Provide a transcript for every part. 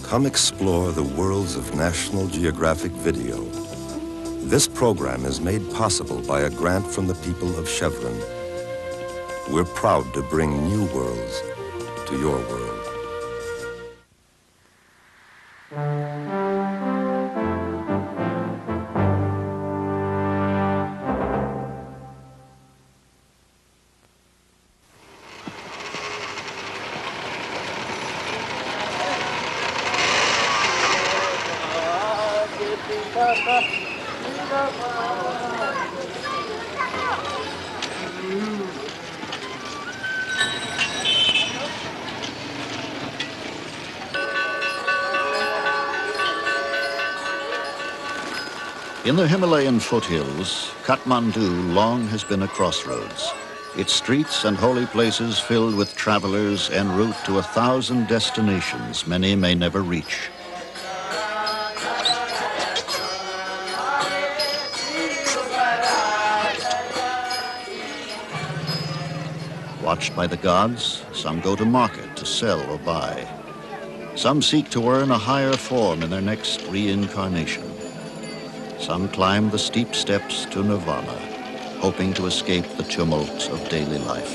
Come explore the worlds of National Geographic video. This program is made possible by a grant from the people of Chevron. We're proud to bring new worlds to your world. In the Himalayan foothills, Kathmandu long has been a crossroads. Its streets and holy places filled with travelers en route to 1,000 destinations many may never reach. Watched by the gods, some go to market to sell or buy. Some seek to earn a higher form in their next reincarnation. Some climb the steep steps to nirvana, hoping to escape the tumult of daily life.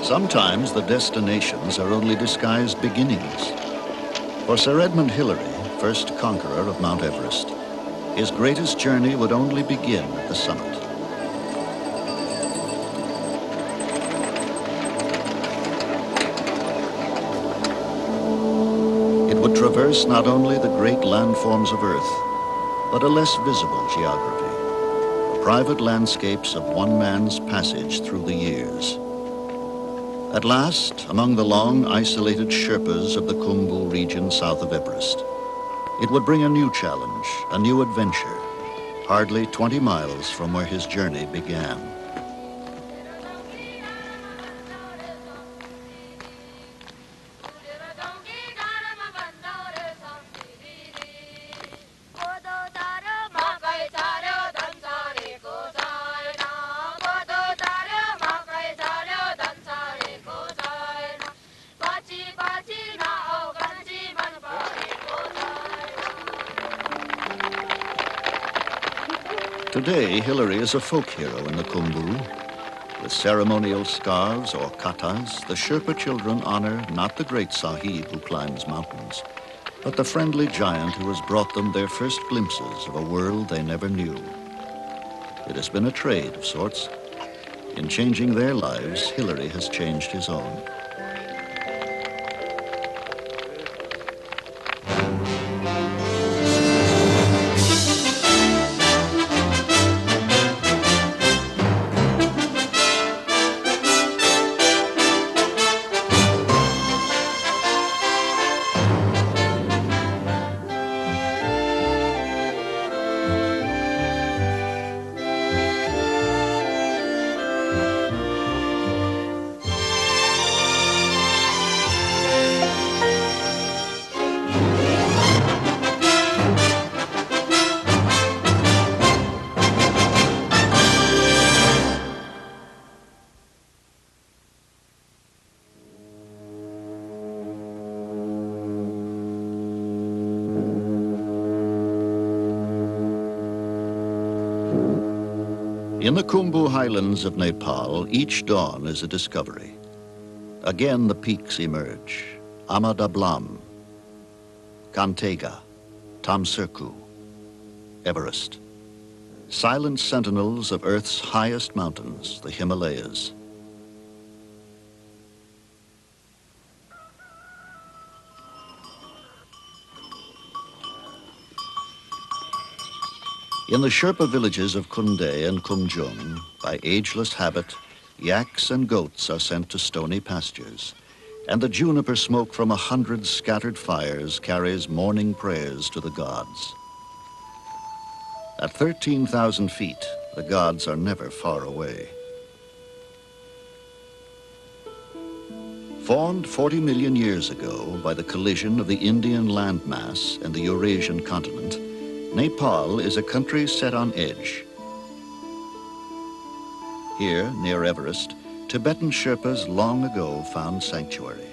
Sometimes the destinations are only disguised beginnings. For Sir Edmund Hillary, first conqueror of Mount Everest, his greatest journey would only begin at the summit. Traverse not only the great landforms of Earth, but a less visible geography, the private landscapes of one man's passage through the years. At last, among the long, isolated Sherpas of the Khumbu region south of Everest, it would bring a new challenge, a new adventure, hardly 20 miles from where his journey began. Today, Hillary is a folk hero in the Khumbu. With ceremonial scarves or katas, the Sherpa children honor not the great Sahib who climbs mountains, but the friendly giant who has brought them their first glimpses of a world they never knew. It has been a trade of sorts. In changing their lives, Hillary has changed his own. In the Khumbu highlands of Nepal, each dawn is a discovery. Again the peaks emerge. Amadablam, Kantega, Tamserku, Everest. Silent sentinels of Earth's highest mountains, the Himalayas. In the Sherpa villages of Kunde and Kumjung, by ageless habit, yaks and goats are sent to stony pastures, and the juniper smoke from 100 scattered fires carries morning prayers to the gods. At 13,000 feet, the gods are never far away. Formed 40 million years ago by the collision of the Indian landmass and the Eurasian continent, Nepal is a country set on edge. Here, near Everest, Tibetan Sherpas long ago found sanctuary.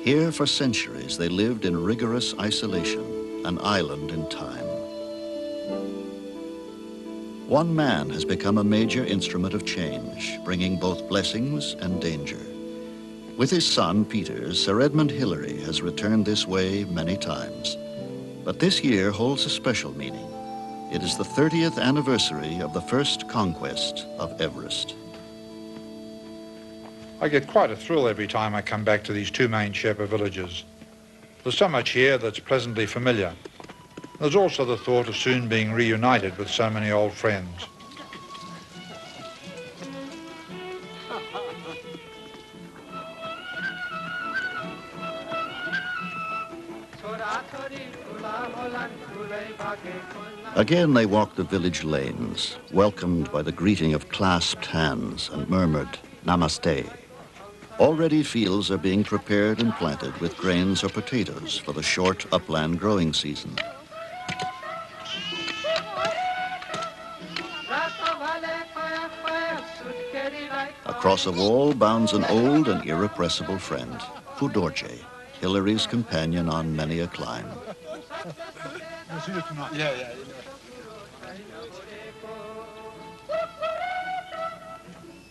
Here for centuries they lived in rigorous isolation, an island in time. One man has become a major instrument of change, bringing both blessings and danger. With his son, Peter, Sir Edmund Hillary has returned this way many times. But this year holds a special meaning. It is the 30th anniversary of the first conquest of Everest. I get quite a thrill every time I come back to these two main Sherpa villages. There's so much here that's pleasantly familiar. There's also the thought of soon being reunited with so many old friends. Again they walked the village lanes, welcomed by the greeting of clasped hands and murmured, "Namaste." Already fields are being prepared and planted with grains or potatoes for the short upland growing season. Across a wall bounds an old and irrepressible friend, Fudorje, Hillary's companion on many a climb.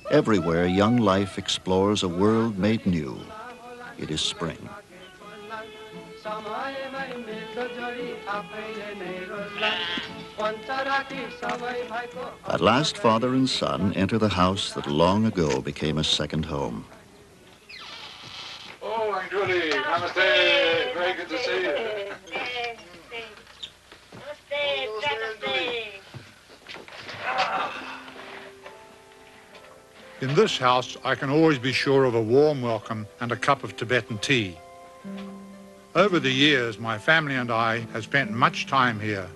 Everywhere young life explores a world made new. It is spring. At last, father and son enter the house that long ago became a second home. Oh, Aunt Julie, namaste. Very good to see you. In this house, I can always be sure of a warm welcome and a cup of Tibetan tea. Over the years, my family and I have spent much time here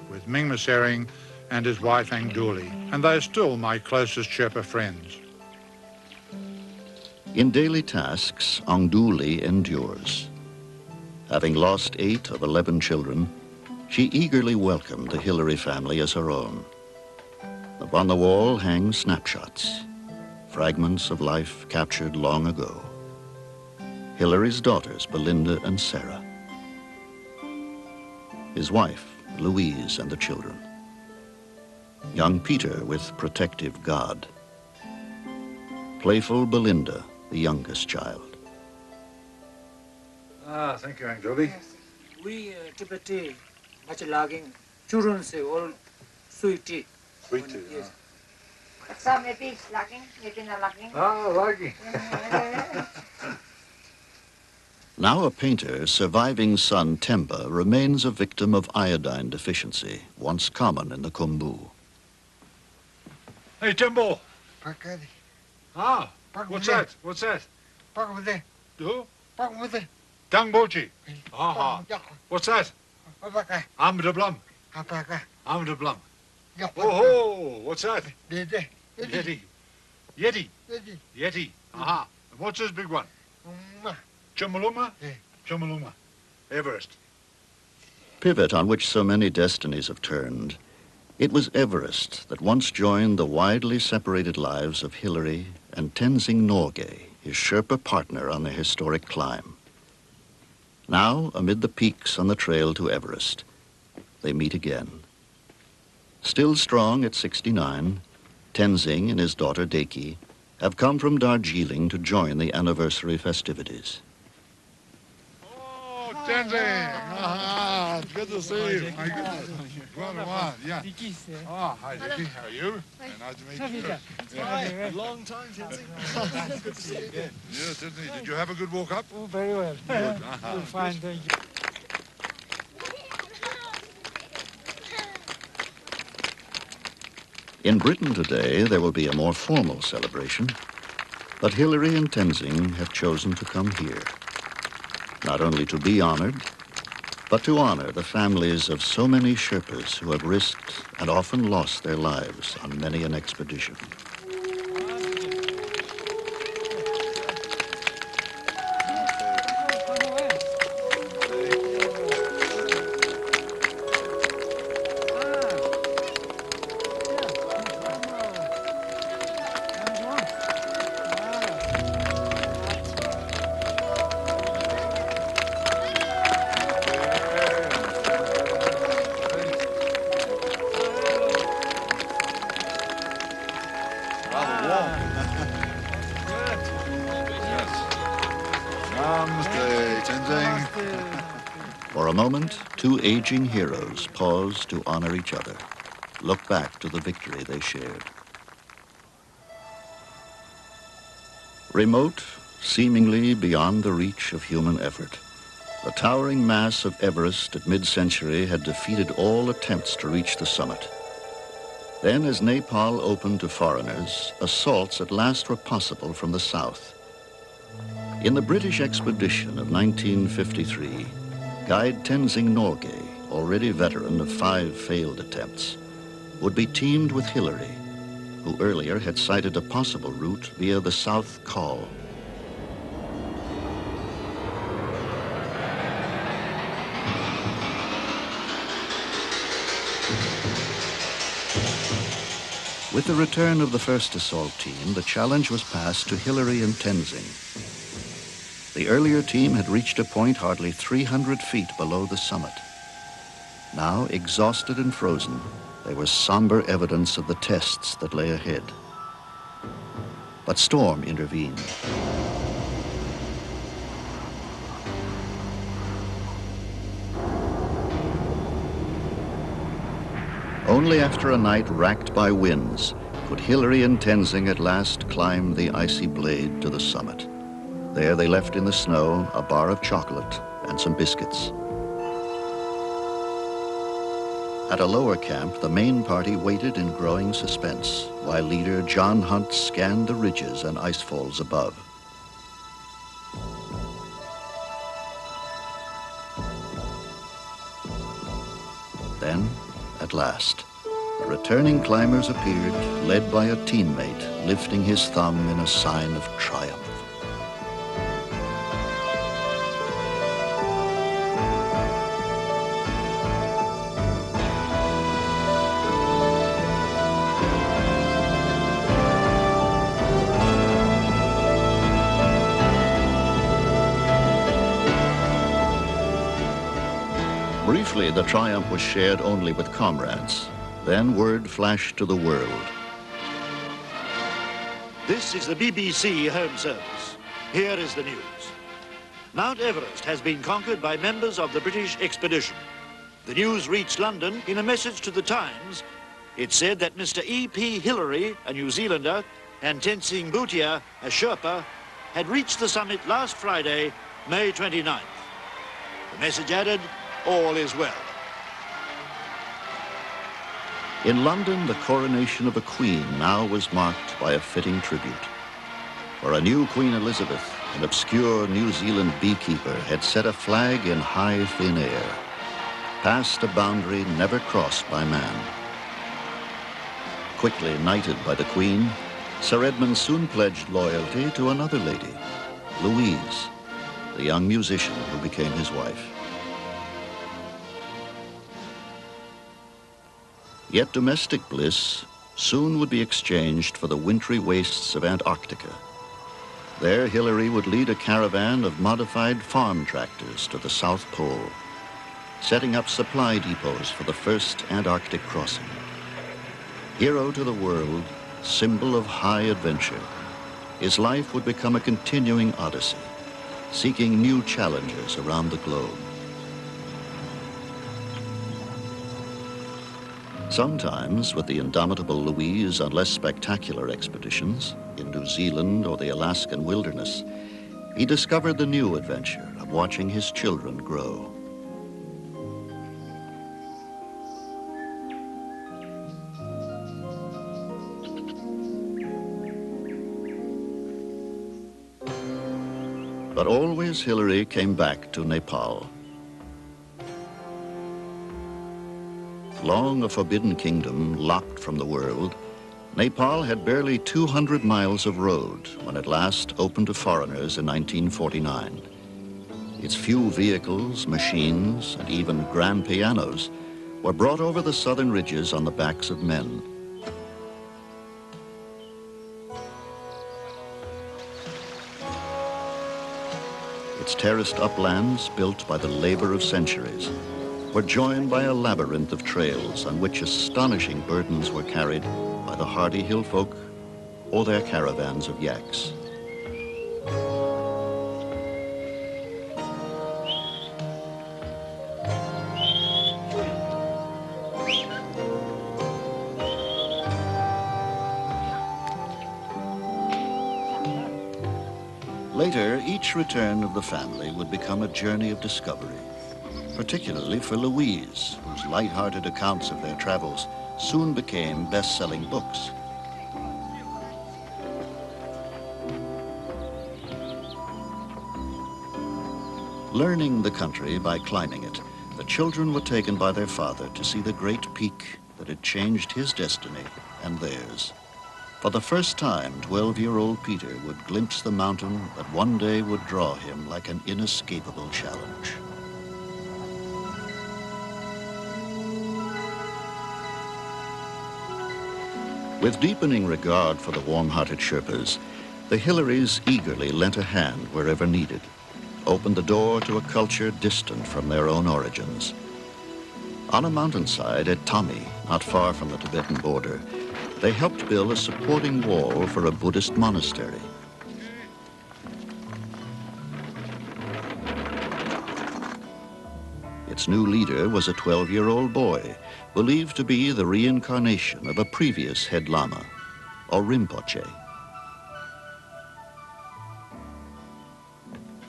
with Mingma Sering and his wife Angduli, and they are still my closest Sherpa friends. In daily tasks, Angduli endures. Having lost 8 of 11 children, she eagerly welcomed the Hillary family as her own. Upon the wall hang snapshots, fragments of life captured long ago. Hillary's daughters, Belinda and Sarah. His wife, Louise, and the children. Young Peter with protective God. Playful Belinda, the youngest child. Thank you, Angduli. We Tibetan much lagging. Children say all sweet tea. Sweet tea, Yes. Some maybe it's lagging, maybe not lagging. lagging. Now a painter, surviving son Temba remains a victim of iodine deficiency, once common in the Khumbu. Hey, Timbo. Pakadi. What's that? What's that? Pakadi. Who? Pakadi. Dangbochi. What's that? Pakadi. Amdablum. Pakadi. Amdablum. Pakadi. Oh, what's that? Yeti. Yeti. Yeti. Yeti. And what's this big one? Chumuluma? Yeah. Chumuluma. Everest. Pivot on which so many destinies have turned, it was Everest that once joined the widely separated lives of Hillary and Tenzing Norgay, his Sherpa partner on the historic climb. Now, amid the peaks on the trail to Everest, they meet again. Still strong at 69, Tenzing and his daughter Deki have come from Darjeeling to join the anniversary festivities. Tenzing! It's good to see you. My God. Yeah. Hi, Dickie. How are you? Nice to meet you. Hi. Long time, Tenzing. Good to see you again. Yes, Tenzing. Did you have a good walk up? Oh, very well. Good. Fine, thank you. In Britain today, there will be a more formal celebration, but Hillary and Tenzing have chosen to come here, not only to be honored, but to honor the families of so many Sherpas who have risked and often lost their lives on many an expedition. Namaste, Tenzing. For a moment, two aging heroes pause to honor each other, look back to the victory they shared. Remote, seemingly beyond the reach of human effort, the towering mass of Everest at mid-century had defeated all attempts to reach the summit. Then, as Nepal opened to foreigners, assaults at last were possible from the south. In the British expedition of 1953, guide Tenzing Norgay, already veteran of 5 failed attempts, would be teamed with Hillary, who earlier had cited a possible route via the South Col. With the return of the first assault team, the challenge was passed to Hillary and Tenzing. The earlier team had reached a point hardly 300 feet below the summit. Now, exhausted and frozen, they were somber evidence of the tests that lay ahead. But storm intervened. Only after a night racked by winds could Hillary and Tenzing at last climb the icy blade to the summit. There they left in the snow a bar of chocolate and some biscuits. At a lower camp, the main party waited in growing suspense while leader John Hunt scanned the ridges and icefalls above. Then, at last, the returning climbers appeared, led by a teammate lifting his thumb in a sign of triumph. Briefly, the triumph was shared only with comrades. Then word flashed to the world. This is the BBC Home Service. Here is the news. Mount Everest has been conquered by members of the British expedition. The news reached London in a message to the Times. It said that Mr. E.P. Hillary, a New Zealander, and Tenzing Bhutia, a Sherpa, had reached the summit last Friday, May 29th. The message added, all is well. In London, the coronation of a queen now was marked by a fitting tribute. For a new Queen Elizabeth, an obscure New Zealand beekeeper had set a flag in high, thin air, past a boundary never crossed by man. Quickly knighted by the Queen, Sir Edmund soon pledged loyalty to another lady, Louise, the young musician who became his wife. Yet domestic bliss soon would be exchanged for the wintry wastes of Antarctica. There, Hillary would lead a caravan of modified farm tractors to the South Pole, setting up supply depots for the first Antarctic crossing. Hero to the world, symbol of high adventure, his life would become a continuing odyssey, seeking new challenges around the globe. Sometimes, with the indomitable Louise on less spectacular expeditions, in New Zealand or the Alaskan wilderness, he discovered the new adventure of watching his children grow. But always Hillary came back to Nepal. Long a forbidden kingdom, locked from the world, Nepal had barely 200 miles of road when at last opened to foreigners in 1949. Its few vehicles, machines, and even grand pianos were brought over the southern ridges on the backs of men. Its terraced uplands, built by the labor of centuries, were joined by a labyrinth of trails on which astonishing burdens were carried by the hardy hill folk or their caravans of yaks. Later, each return of the family would become a journey of discovery, particularly for Louise, whose light-hearted accounts of their travels soon became best-selling books. Learning the country by climbing it, the children were taken by their father to see the great peak that had changed his destiny and theirs. For the first time, 12-year-old Peter would glimpse the mountain that one day would draw him like an inescapable challenge. With deepening regard for the warm-hearted Sherpas, the Hillarys eagerly lent a hand wherever needed, opened the door to a culture distant from their own origins. On a mountainside at Tami, not far from the Tibetan border, they helped build a supporting wall for a Buddhist monastery. Its new leader was a 12-year-old boy, believed to be the reincarnation of a previous head lama, or Rinpoche.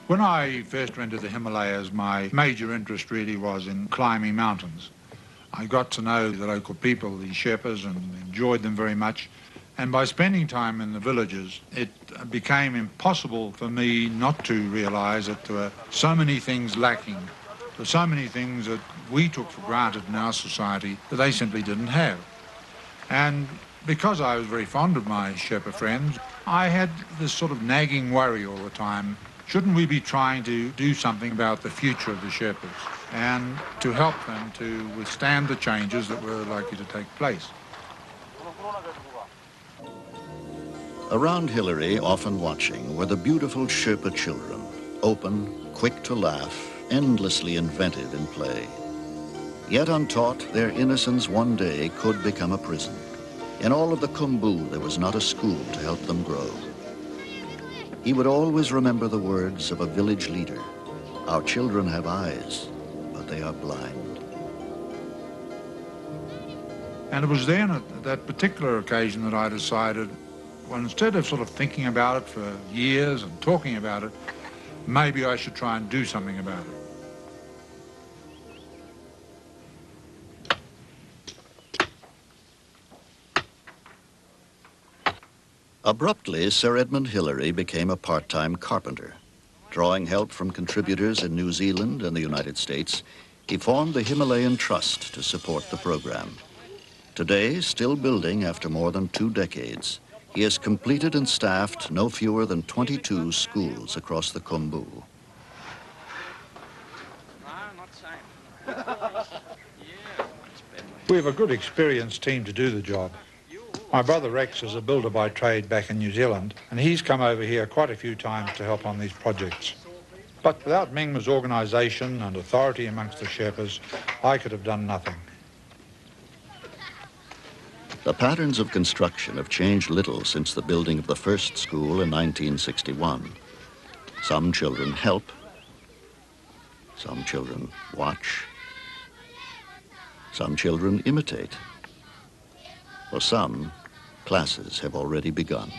When I first went to the Himalayas, my major interest really was in climbing mountains. I got to know the local people, the Sherpas, and enjoyed them very much. And by spending time in the villages, it became impossible for me not to realise that there were so many things lacking. There were so many things that we took for granted in our society that they simply didn't have. And because I was very fond of my Sherpa friends, I had this sort of nagging worry all the time. Shouldn't we be trying to do something about the future of the Sherpas and to help them to withstand the changes that were likely to take place? Around Hillary, often watching, were the beautiful Sherpa children, open, quick to laugh, endlessly inventive in play. Yet untaught, their innocence one day could become a prison. In all of the Khumbu, there was not a school to help them grow. He would always remember the words of a village leader. Our children have eyes, but they are blind. And it was then at that particular occasion that I decided, well, instead of sort of thinking about it for years and talking about it, maybe I should try and do something about it. Abruptly, Sir Edmund Hillary became a part-time carpenter. Drawing help from contributors in New Zealand and the United States, he formed the Himalayan Trust to support the program. Today, still building after more than 2 decades, he has completed and staffed no fewer than 22 schools across the Khumbu. We have a good experienced team to do the job. My brother Rex is a builder by trade back in New Zealand, and he's come over here quite a few times to help on these projects. But without Mingma's organisation and authority amongst the Sherpas, I could have done nothing. The patterns of construction have changed little since the building of the first school in 1961. Some children help, some children watch, some children imitate. For some, classes have already begun.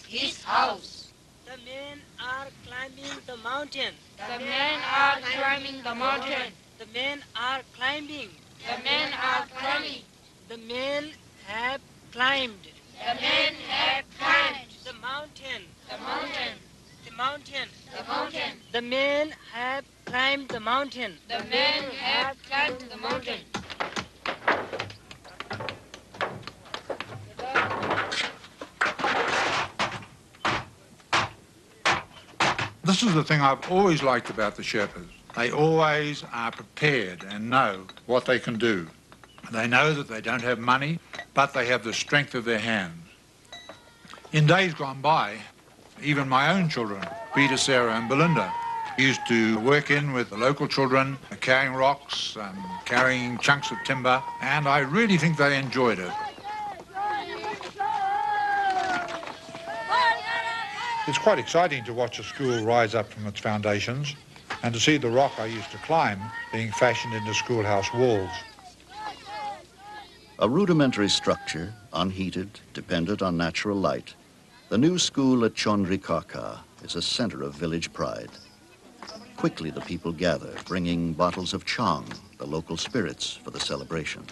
His house. The men are climbing the mountain. The men are climbing the mountain. The men are climbing. The men are climbing. The men have climbed. The men have climbed the mountain. The mountain. the mountain. The mountain. The men have climbed the mountain. The men have climbed the mountain. This is the thing I've always liked about the Sherpas. They always are prepared and know what they can do. They know that they don't have money, but they have the strength of their hands. In days gone by, even my own children, Peter, Sarah and Belinda, used to work in with the local children, carrying rocks, carrying chunks of timber, and I really think they enjoyed it. It's quite exciting to watch a school rise up from its foundations and to see the rock I used to climb being fashioned into schoolhouse walls. A rudimentary structure, unheated, dependent on natural light, the new school at Chandrikaka is a center of village pride. Quickly the people gather, bringing bottles of chang, the local spirits, for the celebration.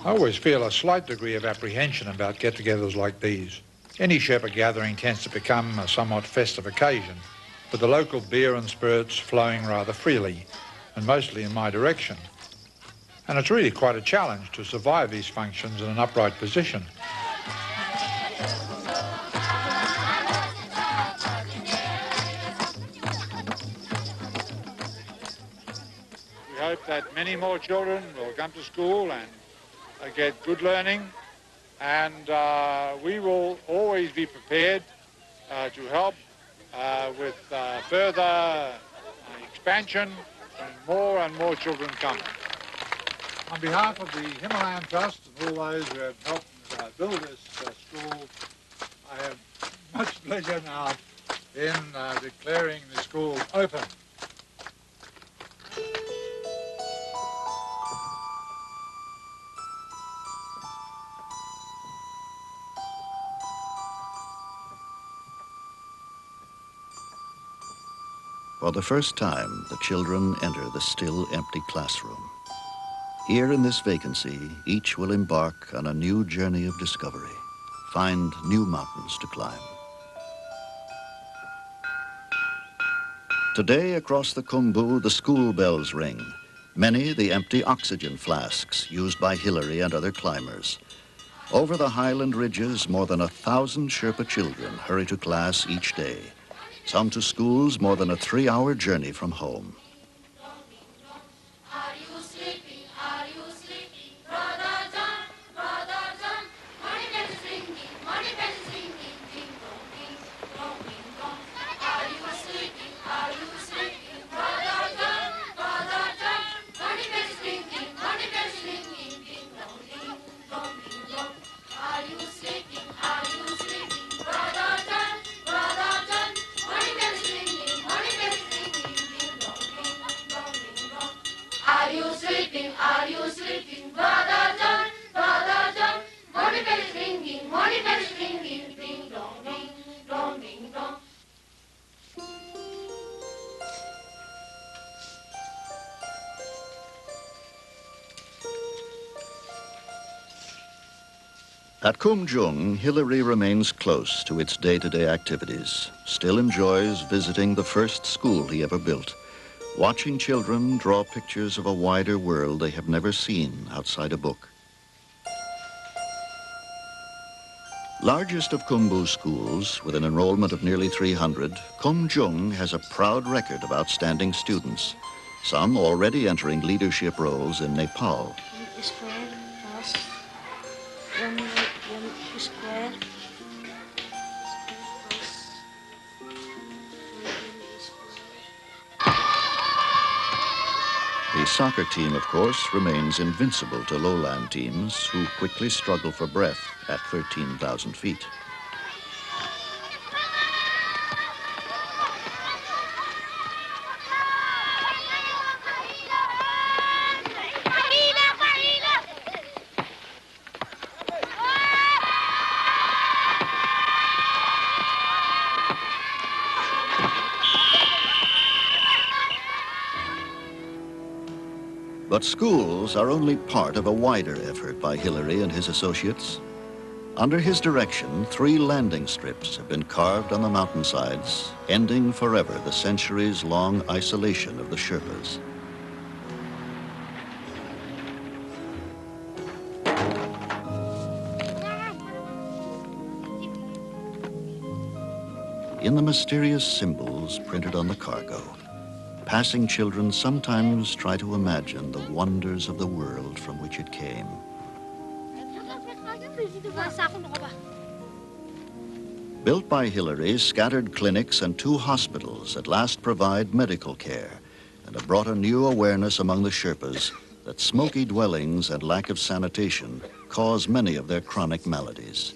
I always feel a slight degree of apprehension about get-togethers like these. Any Sherpa gathering tends to become a somewhat festive occasion, with the local beer and spirits flowing rather freely, and mostly in my direction. And it's really quite a challenge to survive these functions in an upright position. We hope that many more children will come to school and get good learning, and we will always be prepared to help with further expansion and more children come. On behalf of the Himalayan Trust and all those who have helped build this school, I have much pleasure now in declaring the school open. For the first time, the children enter the still empty classroom. Here in this vacancy, each will embark on a new journey of discovery, find new mountains to climb. Today, across the Khumbu, the school bells ring. Many the empty oxygen flasks used by Hillary and other climbers. Over the highland ridges, more than 1,000 Sherpa children hurry to class each day. Some to schools more than a 3-hour journey from home. Are you sleeping? Are you sleeping? Brother John, Brother John. Money bell is ringing, ding dong, ding dong, ding dong. Are you sleeping? Are you sleeping? Brother John, Brother John. Money bell is ringing, ding dong, ding dong, ding dong. Are you sleeping? Are you sleeping? Brother John, Brother John. Money bell is ringing, ding dong, ding dong. Are you sleeping? Are you sleeping? Brother John, Brother John. Money bell is ringing, ding dong, ding dong. At Kumjung, Hillary remains close to its day-to-day activities, still enjoys visiting the first school he ever built, watching children draw pictures of a wider world they have never seen outside a book. Largest of Khumbu's schools, with an enrollment of nearly 300, Khumjung has a proud record of outstanding students, some already entering leadership roles in Nepal. Square plus 1 square. The soccer team, of course, remains invincible to lowland teams who quickly struggle for breath at 13,000 feet. But schools are only part of a wider effort by Hillary and his associates. Under his direction, 3 landing strips have been carved on the mountainsides, ending forever the centuries-long isolation of the Sherpas. In the mysterious symbols printed on the cargo, passing children sometimes try to imagine the wonders of the world from which it came. Built by Hillary, scattered clinics and 2 hospitals at last provide medical care and have brought a new awareness among the Sherpas that smoky dwellings and lack of sanitation cause many of their chronic maladies.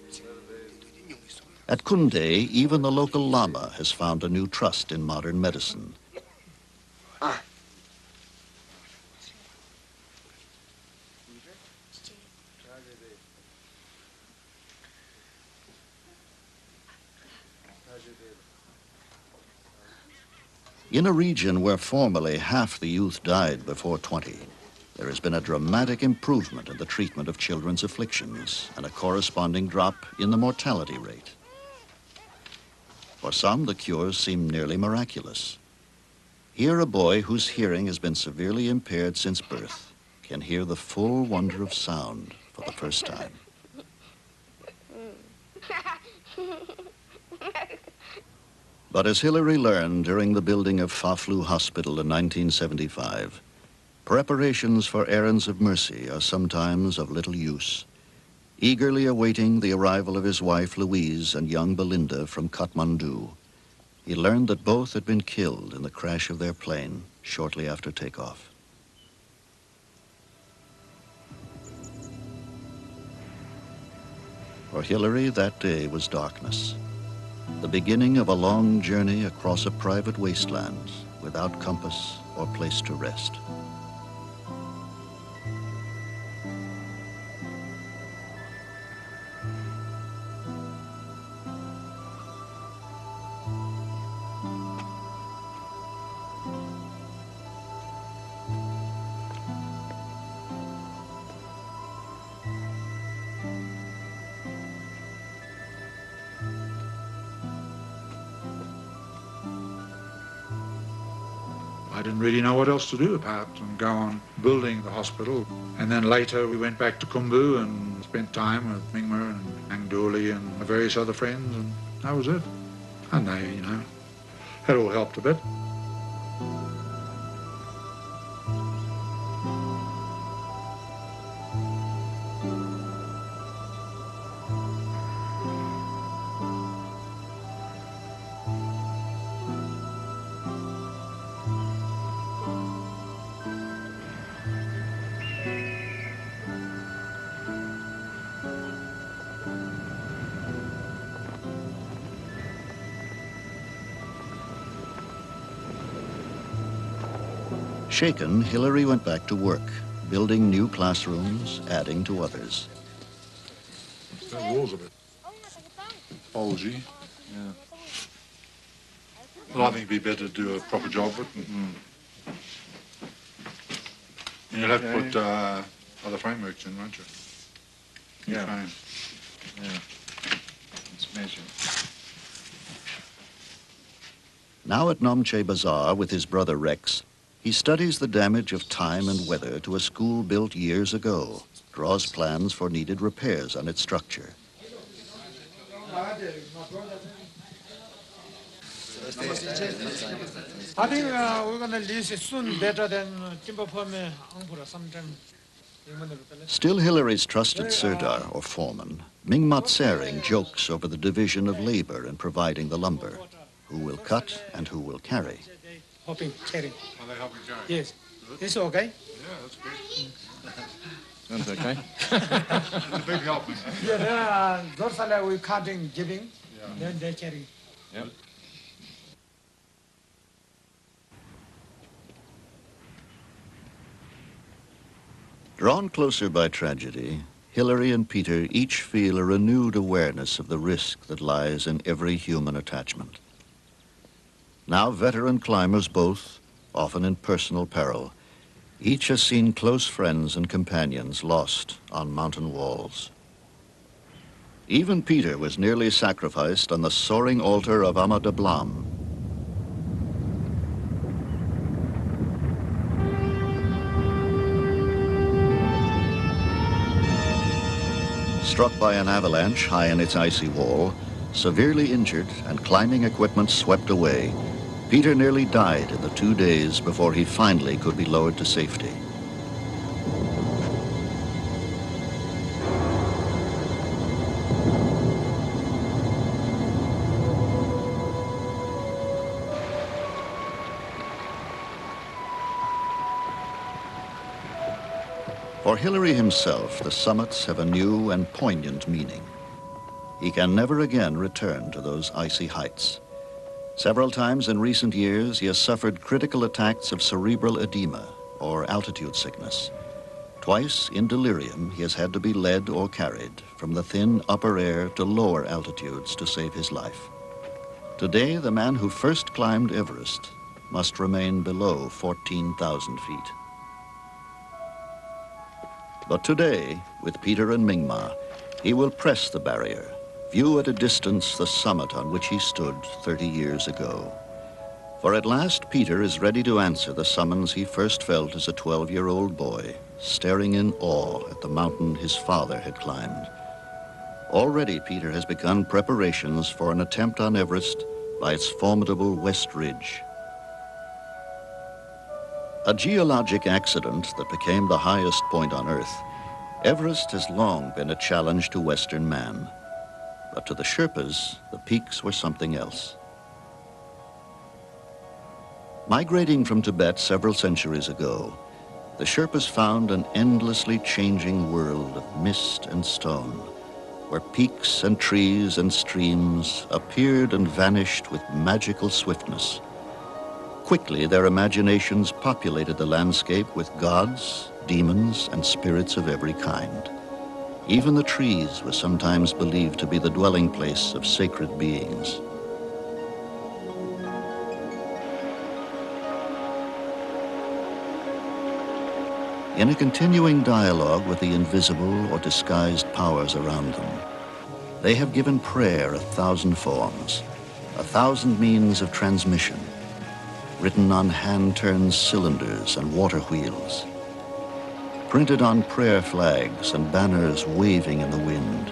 At Kunde, even the local lama has found a new trust in modern medicine. In a region where formerly half the youth died before 20, there has been a dramatic improvement in the treatment of children's afflictions and a corresponding drop in the mortality rate. For some, the cures seem nearly miraculous. Here, a boy whose hearing has been severely impaired since birth can hear the full wonder of sound for the first time. But as Hillary learned during the building of Faflu Hospital in 1975, preparations for errands of mercy are sometimes of little use. Eagerly awaiting the arrival of his wife Louise and young Belinda from Kathmandu, he learned that both had been killed in the crash of their plane shortly after takeoff. For Hillary, that day was darkness, the beginning of a long journey across a private wasteland without compass or place to rest. I didn't really know what else to do apart from go on building the hospital. And then later we went back to Khumbu and spent time with Mingma and Angduli and various other friends, and that was it. And they, you know, had all helped a bit. Shaken, Hillary went back to work, building new classrooms, adding to others. That wall's a bit bulgy. Yeah. Well, I think it'd be better to do a proper job of it. And you'll have to put other frameworks in, won't you? Yeah. Frame. Yeah. It's measured. Now at Namche Bazaar with his brother Rex, he studies the damage of time and weather to a school built years ago, draws plans for needed repairs on its structure. I think we're going to lease it soon better than timber for me sometime. Still Hillary's trusted sirdar, or foreman, Mingmat Sering jokes over the division of labor in providing the lumber, who will cut and who will carry. Helping carry. Are they helping carry? Yes. It's okay? Yeah, that's great. Sounds okay. It's a big help. Yeah, those are we cutting, giving, then they carry. Yep. Drawn closer by tragedy, Hillary and Peter each feel a renewed awareness of the risk that lies in every human attachment. Now veteran climbers both, often in personal peril, each has seen close friends and companions lost on mountain walls. Even Peter was nearly sacrificed on the soaring altar of Amadablam. Struck by an avalanche high in its icy wall, severely injured and climbing equipment swept away, Peter nearly died in the 2 days before he finally could be lowered to safety. For Hillary himself, the summits have a new and poignant meaning. He can never again return to those icy heights. Several times in recent years, he has suffered critical attacks of cerebral edema, or altitude sickness. Twice, in delirium, he has had to be led or carried from the thin upper air to lower altitudes to save his life. Today, the man who first climbed Everest must remain below 14,000 feet. But today, with Peter and Mingma, he will press the barrier, view at a distance the summit on which he stood 30 years ago. For at last, Peter is ready to answer the summons he first felt as a 12-year-old boy, staring in awe at the mountain his father had climbed. Already, Peter has begun preparations for an attempt on Everest by its formidable West Ridge. A geologic accident that became the highest point on Earth, Everest has long been a challenge to Western man. But to the Sherpas, the peaks were something else. Migrating from Tibet several centuries ago, the Sherpas found an endlessly changing world of mist and stone, where peaks and trees and streams appeared and vanished with magical swiftness. Quickly, their imaginations populated the landscape with gods, demons, and spirits of every kind. Even the trees were sometimes believed to be the dwelling place of sacred beings. In a continuing dialogue with the invisible or disguised powers around them, they have given prayer 1,000 forms, 1,000 means of transmission, written on hand-turned cylinders and water wheels, printed on prayer flags and banners waving in the wind.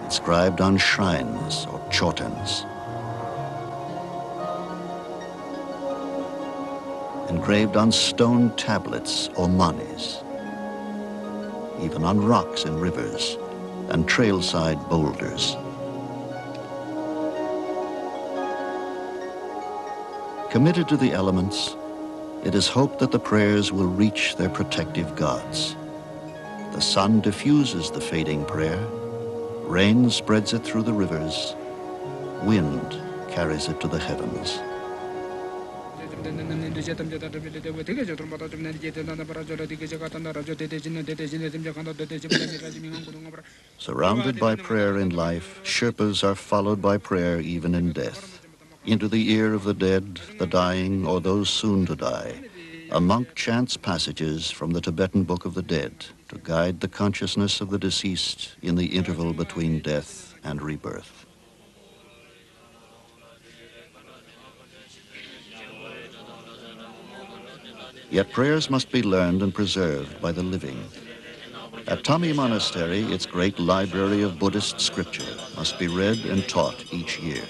Inscribed on shrines or chotans, engraved on stone tablets or manis, even on rocks in rivers and trailside boulders. Committed to the elements, it is hoped that the prayers will reach their protective gods. The sun diffuses the fading prayer, rain spreads it through the rivers, wind carries it to the heavens. Surrounded by prayer in life, Sherpas are followed by prayer even in death. Into the ear of the dead, the dying, or those soon to die, a monk chants passages from the Tibetan Book of the Dead to guide the consciousness of the deceased in the interval between death and rebirth. Yet prayers must be learned and preserved by the living. At Tami Monastery, its great library of Buddhist scripture must be read and taught each year.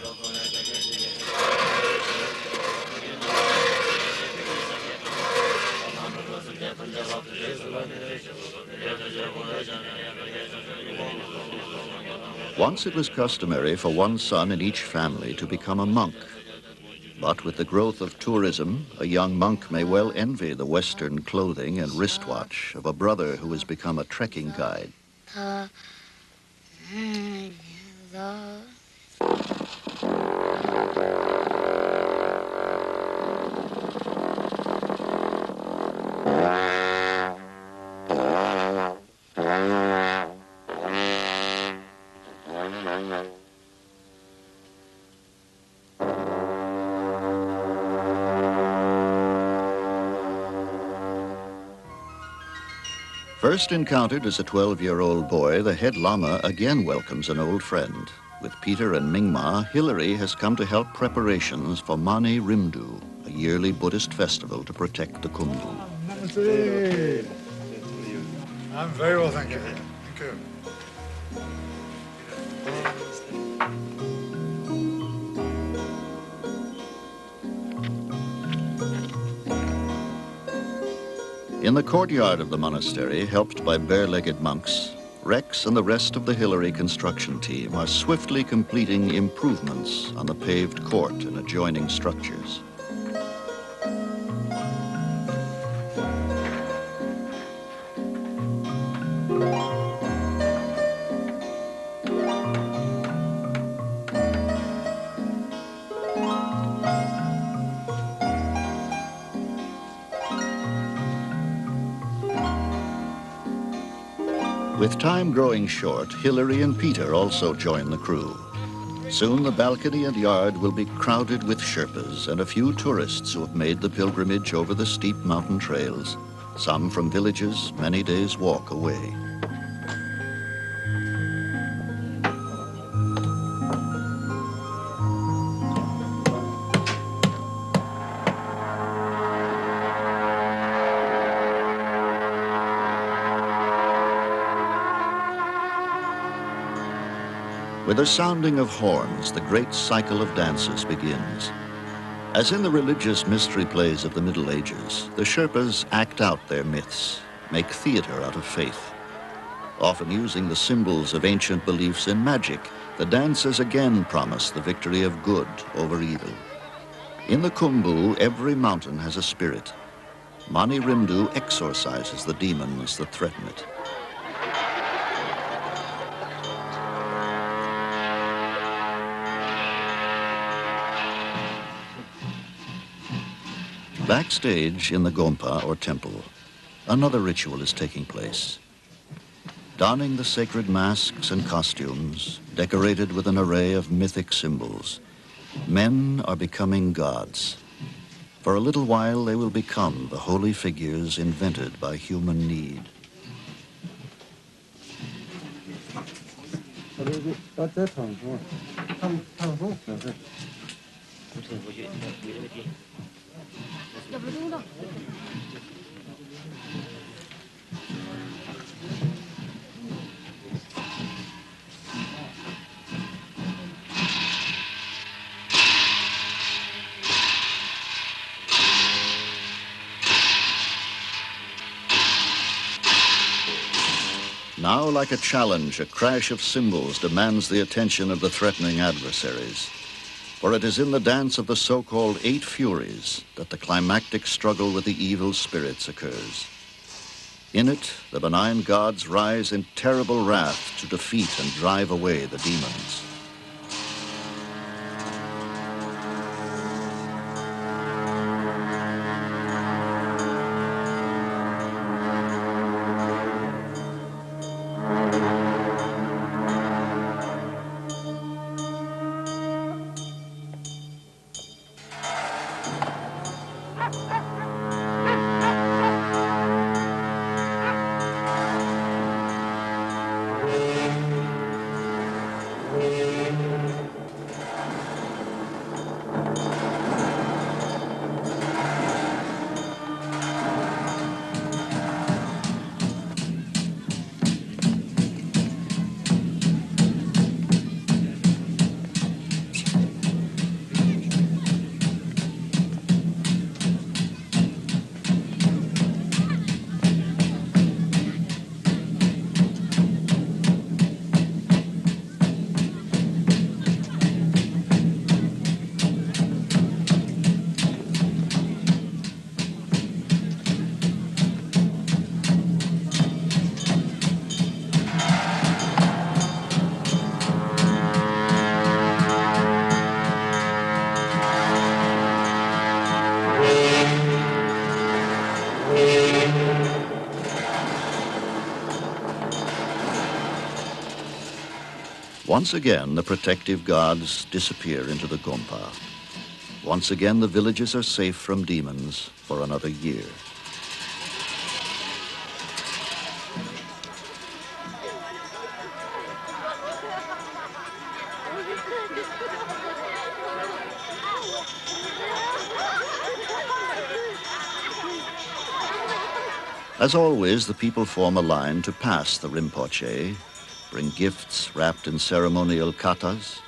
Once it was customary for one son in each family to become a monk. But with the growth of tourism, a young monk may well envy the Western clothing and wristwatch of a brother who has become a trekking guide. First encountered as a 12-year-old boy, the head lama again welcomes an old friend. With Peter and Mingma, Hilary has come to help preparations for Mani Rimdu, a yearly Buddhist festival to protect the Khumbu. I'm very well, thank you. Thank you. In the courtyard of the monastery, helped by bare-legged monks, Rex and the rest of the Hilary construction team are swiftly completing improvements on the paved court and adjoining structures. With time growing short, Hilary and Peter also join the crew. Soon the balcony and yard will be crowded with Sherpas and a few tourists who have made the pilgrimage over the steep mountain trails, some from villages many days' walk away. With the sounding of horns, the great cycle of dances begins. As in the religious mystery plays of the Middle Ages, the Sherpas act out their myths, make theater out of faith. Often using the symbols of ancient beliefs in magic, the dances again promise the victory of good over evil. In the Khumbu, every mountain has a spirit. Mani Rimdu exorcises the demons that threaten it. Backstage in the Gompa, or temple, another ritual is taking place. Donning the sacred masks and costumes, decorated with an array of mythic symbols, men are becoming gods. For a little while, they will become the holy figures invented by human need. Now, like a challenge, a crash of cymbals demands the attention of the threatening adversaries. For it is in the dance of the so-called 8 Furies that the climactic struggle with the evil spirits occurs. In it, the benign gods rise in terrible wrath to defeat and drive away the demons. Once again, the protective gods disappear into the Gompa. Once again, the villages are safe from demons for another year. As always, the people form a line to pass the Rinpoche, bring gifts wrapped in ceremonial katas.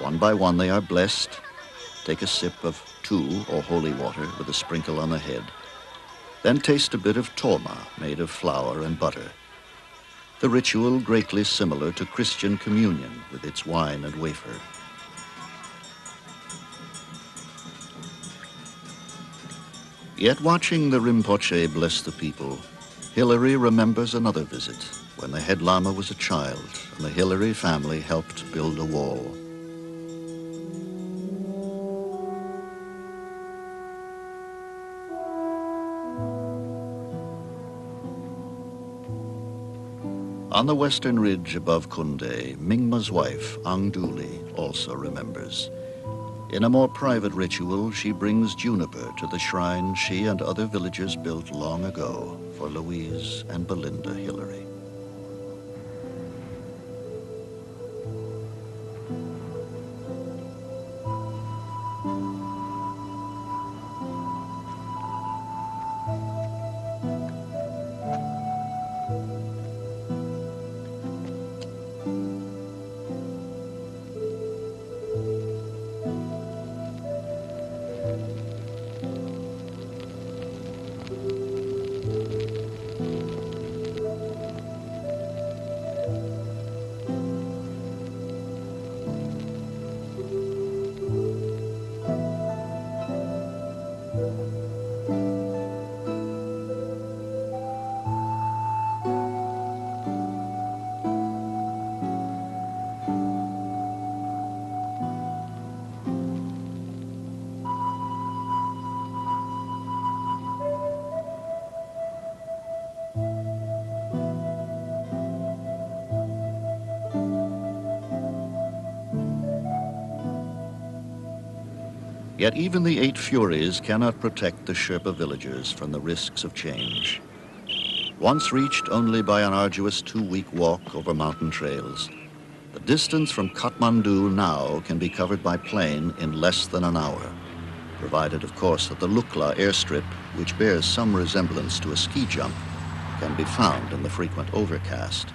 One by one they are blessed, take a sip of tu, or holy water, with a sprinkle on the head, then taste a bit of toma, made of flour and butter. The ritual greatly similar to Christian communion with its wine and wafer. Yet watching the Rinpoche bless the people, Hilary remembers another visit when the head lama was a child and the Hilary family helped build a wall. On the western ridge above Kunde, Mingma's wife, Angduli, also remembers. In a more private ritual, she brings juniper to the shrine she and other villagers built long ago for Louise and Belinda Hilary. Yet even the 8 Furies cannot protect the Sherpa villagers from the risks of change. Once reached only by an arduous 2-week walk over mountain trails, the distance from Kathmandu now can be covered by plane in less than an hour, provided, of course, that the Lukla airstrip, which bears some resemblance to a ski jump, can be found in the frequent overcast.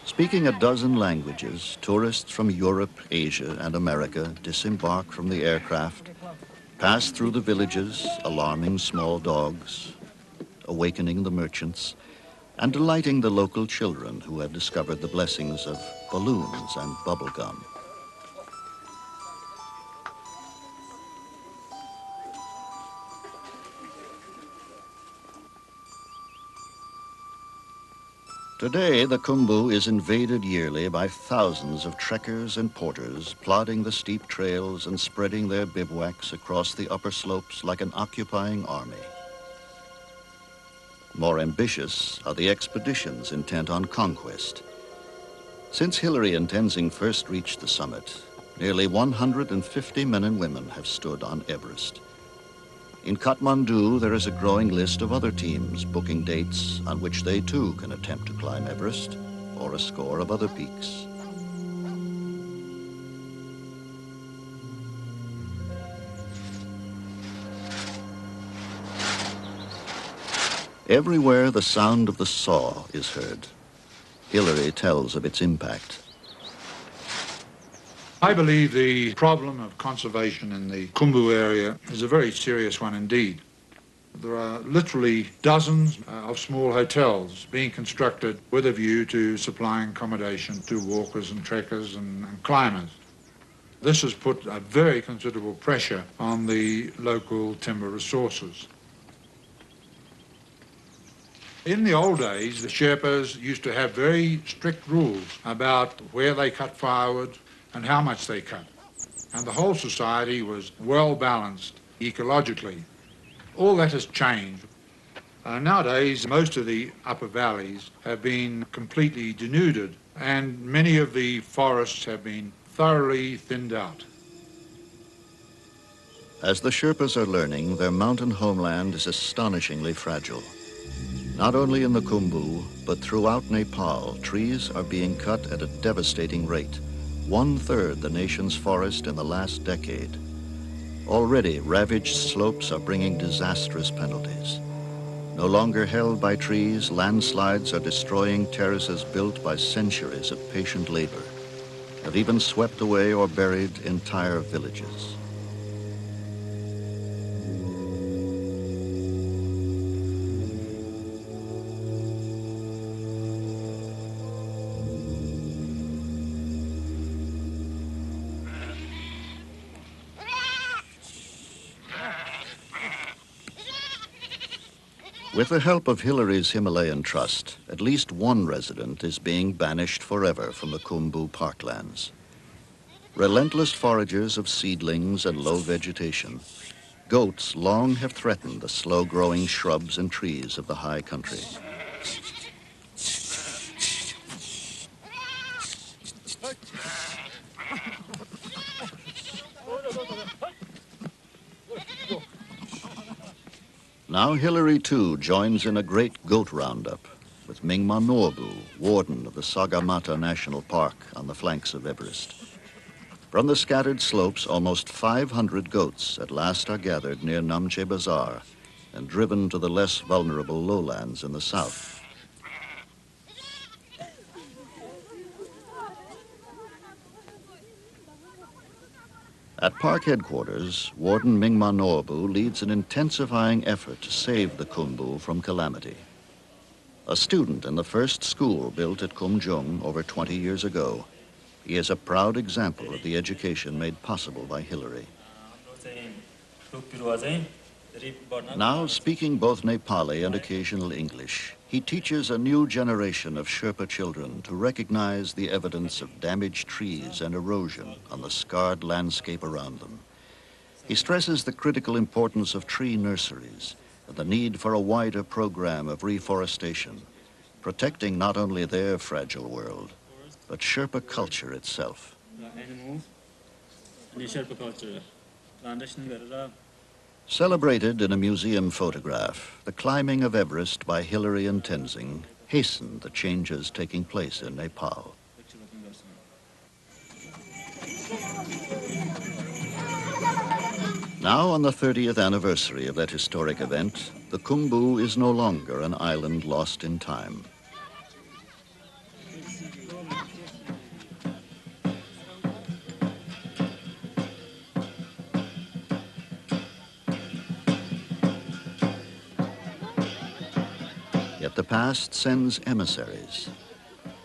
Speaking a dozen languages, tourists from Europe, Asia, and America disembark from the aircraft, pass through the villages, alarming small dogs, awakening the merchants, and delighting the local children who have discovered the blessings of balloons and bubble gum. Today, the Khumbu is invaded yearly by thousands of trekkers and porters plodding the steep trails and spreading their bivouacs across the upper slopes like an occupying army. More ambitious are the expeditions intent on conquest. Since Hilary and Tenzing first reached the summit, nearly 150 men and women have stood on Everest. In Kathmandu, there is a growing list of other teams booking dates on which they too can attempt to climb Everest or a score of other peaks. Everywhere the sound of the saw is heard. Hilary tells of its impact. I believe the problem of conservation in the Khumbu area is a very serious one indeed. There are literally dozens of small hotels being constructed with a view to supplying accommodation to walkers and trekkers and climbers. This has put a very considerable pressure on the local timber resources. In the old days, the Sherpas used to have very strict rules about where they cut firewood and how much they cut. And the whole society was well balanced ecologically. All that has changed. Nowadays, most of the upper valleys have been completely denuded, and many of the forests have been thoroughly thinned out. As the Sherpas are learning, their mountain homeland is astonishingly fragile. Not only in the Khumbu, but throughout Nepal, trees are being cut at a devastating rate, 1/3 the nation's forest in the last decade. Already, ravaged slopes are bringing disastrous penalties. No longer held by trees, landslides are destroying terraces built by centuries of patient labor, have even swept away or buried entire villages. With the help of Hillary's Himalayan Trust, at least one resident is being banished forever from the Khumbu parklands. Relentless foragers of seedlings and low vegetation, goats long have threatened the slow-growing shrubs and trees of the high country. Now Hillary, too, joins in a great goat roundup with Mingma Norbu, warden of the Sagarmatha National Park on the flanks of Everest. From the scattered slopes, almost 500 goats at last are gathered near Namche Bazaar and driven to the less vulnerable lowlands in the south. At park headquarters, Warden Mingma Norbu leads an intensifying effort to save the Khumbu from calamity. A student in the first school built at Kumjung over 20 years ago, he is a proud example of the education made possible by Hillary. Now, speaking both Nepali and occasional English, he teaches a new generation of Sherpa children to recognize the evidence of damaged trees and erosion on the scarred landscape around them. He stresses the critical importance of tree nurseries and the need for a wider program of reforestation, protecting not only their fragile world, but Sherpa culture itself. Celebrated in a museum photograph, the climbing of Everest by Hillary and Tenzing hastened the changes taking place in Nepal. Now, on the 30th anniversary of that historic event, the Khumbu is no longer an island lost in time. Yet the past sends emissaries.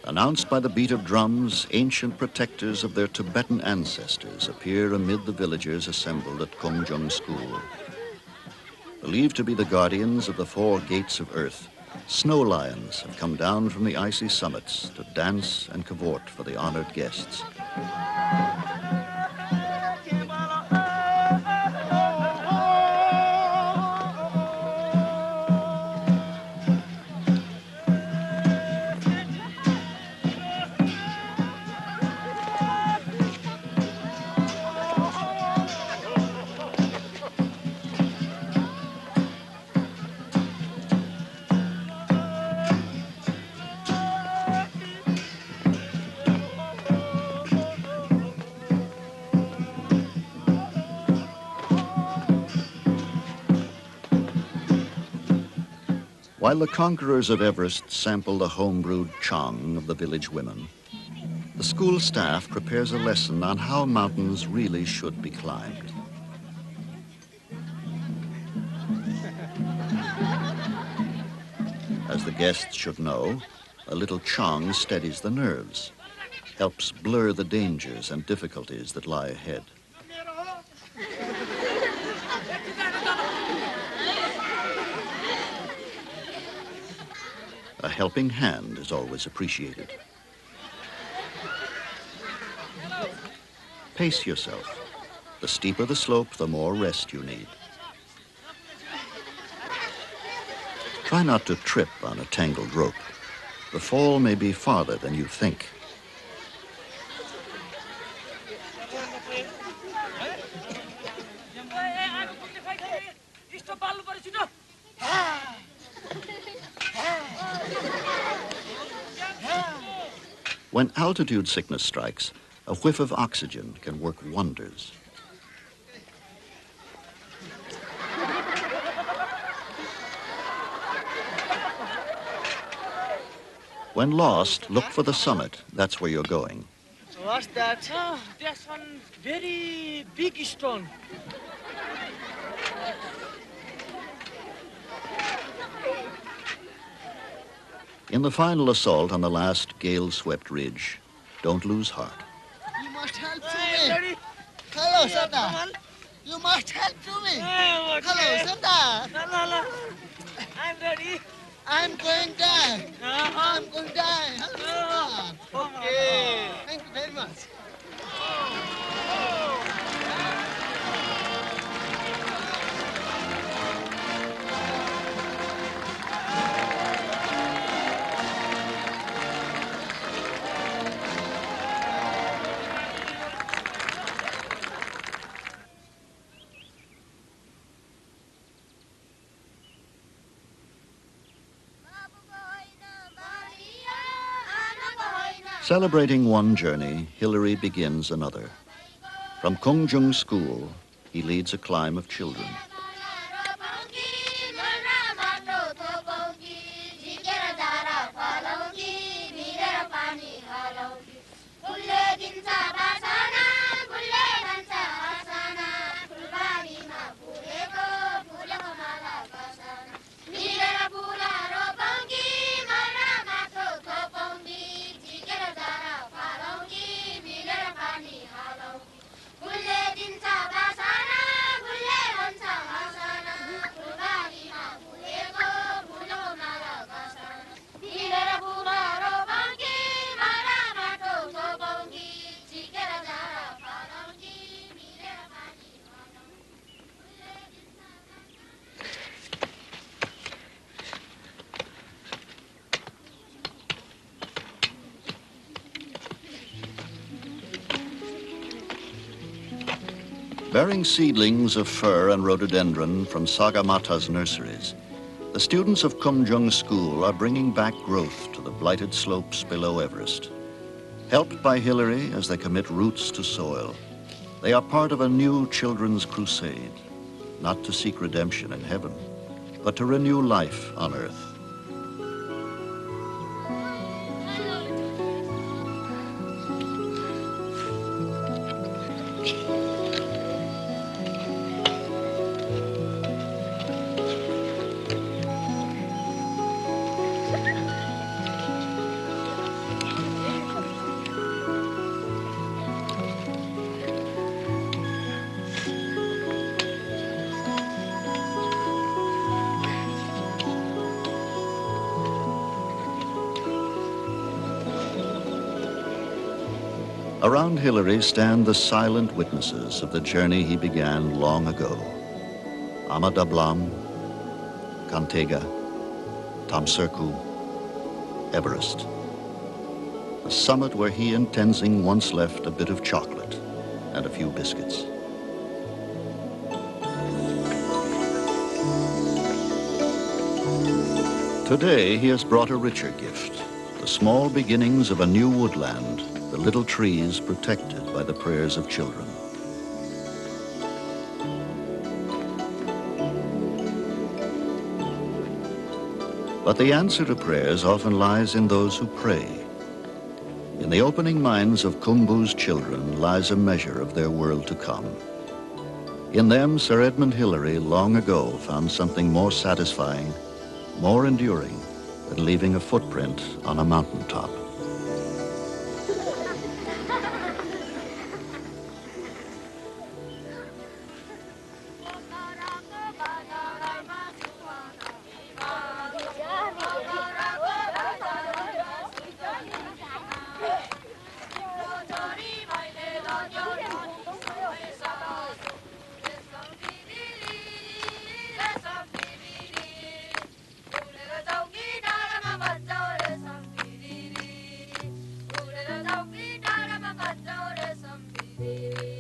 Announced by the beat of drums, ancient protectors of their Tibetan ancestors appear amid the villagers assembled at Kumjung School. Believed to be the guardians of the 4 gates of earth, snow lions have come down from the icy summits to dance and cavort for the honored guests. While the conquerors of Everest sample the home-brewed chang of the village women, the school staff prepares a lesson on how mountains really should be climbed. As the guests should know, a little chang steadies the nerves, helps blur the dangers and difficulties that lie ahead. A helping hand is always appreciated. Pace yourself. The steeper the slope, the more rest you need. Try not to trip on a tangled rope. The fall may be farther than you think. When altitude sickness strikes, a whiff of oxygen can work wonders. When lost, look for the summit. That's where you're going. What's that? Oh, there's one very big stone. In the final assault on the last gale-swept ridge, don't lose heart. You must help to me. Hello, Santa. You must help to me. Hello, Santa. Hello. I'm ready. I'm going down. I'm going down. Hello, Santa. Okay. Thank you very much. Celebrating one journey, Hillary begins another. From Kungjung School, he leads a climb of children. Bearing seedlings of fir and rhododendron from Sagamata's nurseries, the students of Kumjung School are bringing back growth to the blighted slopes below Everest. Helped by Hillary as they commit roots to soil, they are part of a new children's crusade, not to seek redemption in heaven, but to renew life on earth. Around Hillary stand the silent witnesses of the journey he began long ago. Amadablam, Kantega, Tamserku, Everest. A summit where he and Tenzing once left a bit of chocolate and a few biscuits. Today, he has brought a richer gift, the small beginnings of a new woodland, the little trees protected by the prayers of children. But the answer to prayers often lies in those who pray. In the opening minds of Khumbu's children lies a measure of their world to come. In them, Sir Edmund Hillary long ago found something more satisfying, more enduring than leaving a footprint on a mountaintop. Spirit.